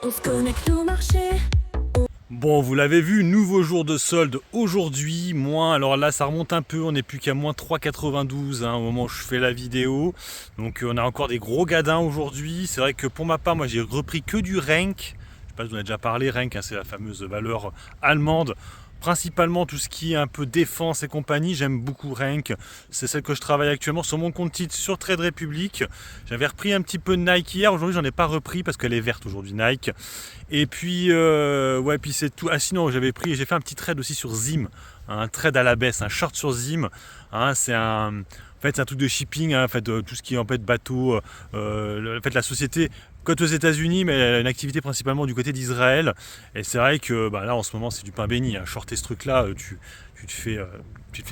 On se connecte au marché. Bon, vous l'avez vu, nouveau jour de solde aujourd'hui, alors là ça remonte un peu, on n'est plus qu'à moins 3,92 au moment où je fais la vidéo. Donc on a encore des gros gadins aujourd'hui. C'est vrai que pour ma part, moi j'ai repris que du Renk. Je sais pas si vous en avez déjà parlé, Renk, c'est la fameuse valeur allemande. Principalement tout ce qui est un peu défense et compagnie, j'aime beaucoup Renk. C'est celle que je travaille actuellement sur mon compte titre sur Trade Republic. J'avais repris un petit peu de Nike hier, aujourd'hui j'en ai pas repris parce qu'elle est verte aujourd'hui Nike. Et puis puis c'est tout. Ah sinon j'ai fait un petit trade aussi sur Zim, un trade à la baisse, un short sur Zim. C'est c'est un truc de shipping, tout ce qui est en fait bateau. La société cote aux États-Unis, mais elle a une activité principalement du côté d'Israël. Et c'est vrai que là en ce moment c'est du pain béni. Shorter ce truc-là, tu te fais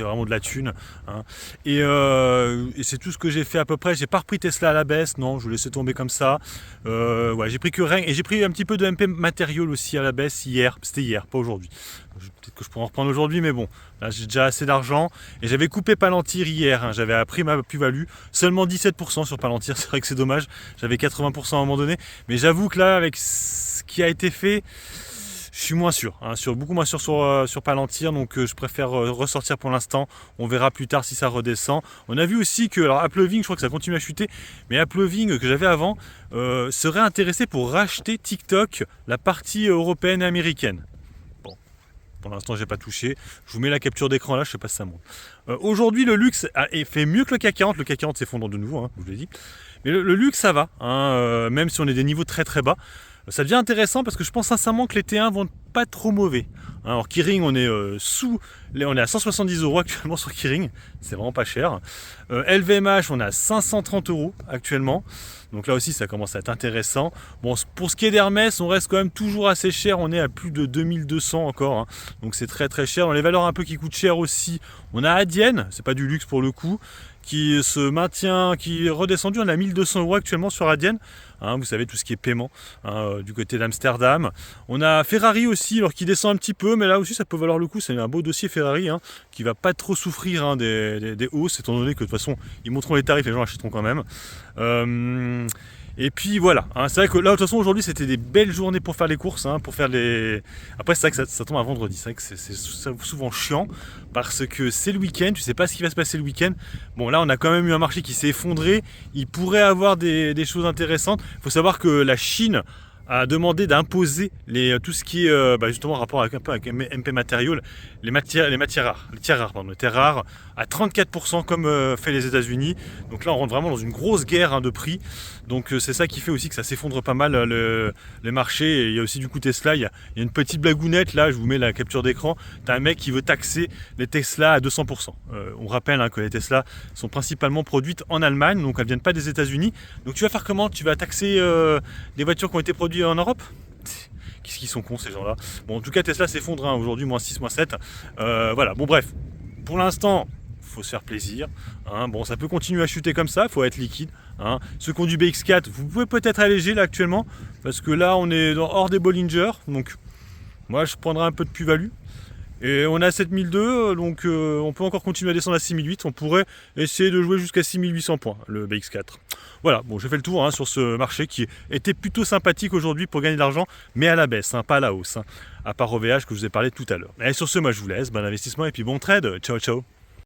vraiment de la thune. Et c'est tout ce que j'ai fait à peu près. J'ai pas repris Tesla à la baisse, non, je laissais tomber comme ça. J'ai pris que Renk et j'ai pris un petit peu de MP Material aussi à la baisse hier. C'était hier, pas aujourd'hui. Peut-être que je pourrais en reprendre aujourd'hui, mais bon, là j'ai déjà assez d'argent. Et j'avais coupé Palantir hier, j'avais appris ma plus-value. Seulement 17% sur Palantir, c'est vrai que c'est dommage. J'avais 80% à un moment donné. Mais j'avoue que là, avec ce qui a été fait, je suis moins sûr, beaucoup moins sûr sur Palantir, donc je préfère ressortir pour l'instant. On verra plus tard si ça redescend. On a vu aussi que, alors Appleving, je crois que ça continue à chuter, mais Appleving que j'avais avant serait intéressé pour racheter TikTok, la partie européenne et américaine. Bon, pour l'instant j'ai pas touché. Je vous mets la capture d'écran là, je sais pas si ça monte. Aujourd'hui le luxe fait mieux que le CAC 40. Le CAC 40 s'effondre de nouveau, je vous l'ai dit. Mais le luxe ça va, même si on est des niveaux très très bas. Ça devient intéressant parce que je pense sincèrement que les T1 vont pas trop mauvais. Alors Kering, on est on est à 170 € actuellement sur Kering, c'est vraiment pas cher. LVMH, on est à 530 € actuellement. Donc là aussi ça commence à être intéressant. Bon, pour ce qui est d'Hermès, on reste quand même toujours assez cher, on est à plus de 2200 encore. Donc c'est très très cher. Dans les valeurs un peu qui coûtent cher aussi, on a Adyen, c'est pas du luxe pour le coup, qui se maintient, qui est redescendu, on a 1200 € actuellement sur Adyen. Vous savez, tout ce qui est paiement du côté d'Amsterdam. On a Ferrari aussi, alors qui descend un petit peu, mais là aussi ça peut valoir le coup. C'est un beau dossier Ferrari qui va pas trop souffrir des hausses, étant donné que de toute façon ils monteront les tarifs, les gens achèteront quand même. Et puis voilà, c'est vrai que là de toute façon aujourd'hui c'était des belles journées pour faire les courses, pour faire les. Après c'est vrai que ça tombe à vendredi, c'est vrai que c'est souvent chiant parce que c'est le week-end, tu sais pas ce qui va se passer le week-end. Bon là on a quand même eu un marché qui s'est effondré, il pourrait avoir des choses intéressantes. Il faut savoir que la Chine a demandé d'imposer tout ce qui est justement en rapport avec MP Material, les terres rares à 34% comme fait les États-Unis. Donc là on rentre vraiment dans une grosse guerre de prix. Donc c'est ça qui fait aussi que ça s'effondre pas mal les marchés. Et il y a aussi du coup Tesla, il y a une petite blagounette là, je vous mets la capture d'écran. T'as un mec qui veut taxer les Tesla à 200%. On rappelle que les Tesla sont principalement produites en Allemagne, donc elles viennent pas des États-Unis. Donc tu vas faire comment? Tu vas taxer des voitures qui ont été produites en Europe? Qu'est-ce qu'ils sont cons ces gens-là. Bon, en tout cas Tesla s'effondre aujourd'hui, moins 6, moins 7. Voilà, bon bref, pour l'instant faut se faire plaisir. Bon, ça peut continuer à chuter comme ça, il faut être liquide. Ceux qui ont du BX4, vous pouvez peut-être alléger là actuellement, parce que là on est hors des Bollinger, donc moi je prendrai un peu de plus-value. Et on est à 7002, donc on peut encore continuer à descendre à 6008. On pourrait essayer de jouer jusqu'à 6800 points, le BX4. Voilà, bon, j'ai fait le tour sur ce marché qui était plutôt sympathique aujourd'hui pour gagner de l'argent, mais à la baisse, pas à la hausse, à part OVH que je vous ai parlé tout à l'heure. Et sur ce, moi je vous laisse, bon investissement et puis bon trade. Ciao, ciao.